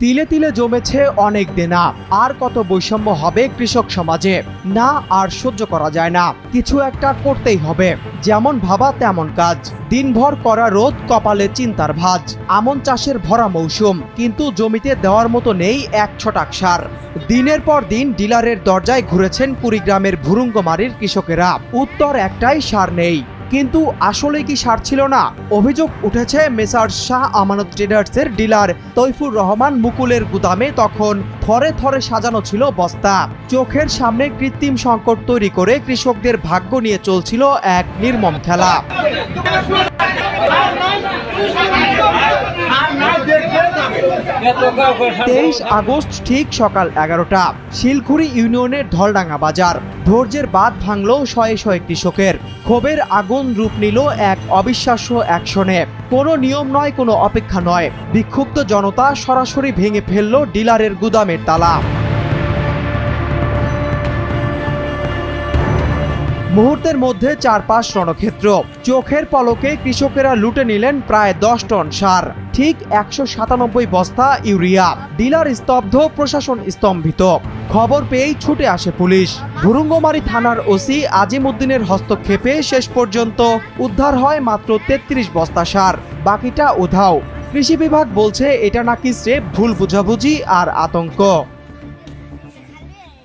তিলে তিলে জমেছে অনেক দেনা। আর কত বৈষম্য হবে কৃষক সমাজে? না, আর সহ্য করা যায় না। কিছু একটা করতেই হবে। যেমন ভাবা তেমন কাজ। দিনভর করা রোদ, কপালে চিন্তার ভাঁজ। আমন চাষের ভরা মৌসুম, কিন্তু জমিতে দেওয়ার মতো নেই এক ছটাক সার। দিনের পর দিন ডিলারের দরজায় ঘুরেছেন কুড়িগ্রামের ভুরুঙ্গমারীর কৃষকেরা। উত্তর একটাই, সার নেই। কিন্তু আসলে কি সার ছিল না? অভিযোগ উঠেছে মেসার্স শাহ আমানত ট্রেডার্সের ডিলার তৈফুর রহমান মুকুলের গুদামে তখন থরে থরে সাজানো ছিল বস্তা। চোখের সামনে কৃত্রিম সংকট তৈরি করে কৃষকদের ভাগ্য নিয়ে চলছিল এক নির্মম খেলা। 23 আগস্ট ঠিক সকাল 11টা, শিলখুড়ি ইউনিয়নের ধলডাঙ্গা বাজার। ধৈর্যের বাঁধ ভাঙল শয়ে শয়ে কৃষকের। ক্ষোভের আগুন রূপ নিল এক অবিশ্বাস্য অ্যাকশনে। কোনো নিয়ম নয়, কোনো অপেক্ষা নয়, বিক্ষুব্ধ জনতা সরাসরি ভেঙে ফেলল ডিলারের গুদামের তালা। মুহূর্তের মধ্যে চারপাশ রণক্ষেত্র। চোখের পলকে কৃষকেরা লুটে নিলেন প্রায় 10 টন সার, ঠিক 197 বস্তা ইউরিয়া। ডিলার স্তব্ধ, প্রশাসন স্তম্ভিত। খবর পেয়েই ছুটে আসে পুলিশ। ভুরুঙ্গমারী থানার ওসি আজিম উদ্দিনের হস্তক্ষেপে শেষ পর্যন্ত উদ্ধার হয় মাত্র 33 বস্তা সার, বাকিটা উধাও। কৃষি বিভাগ বলছে এটা নাকি স্রেফ ভুল বুঝাবুঝি আর আতঙ্ক।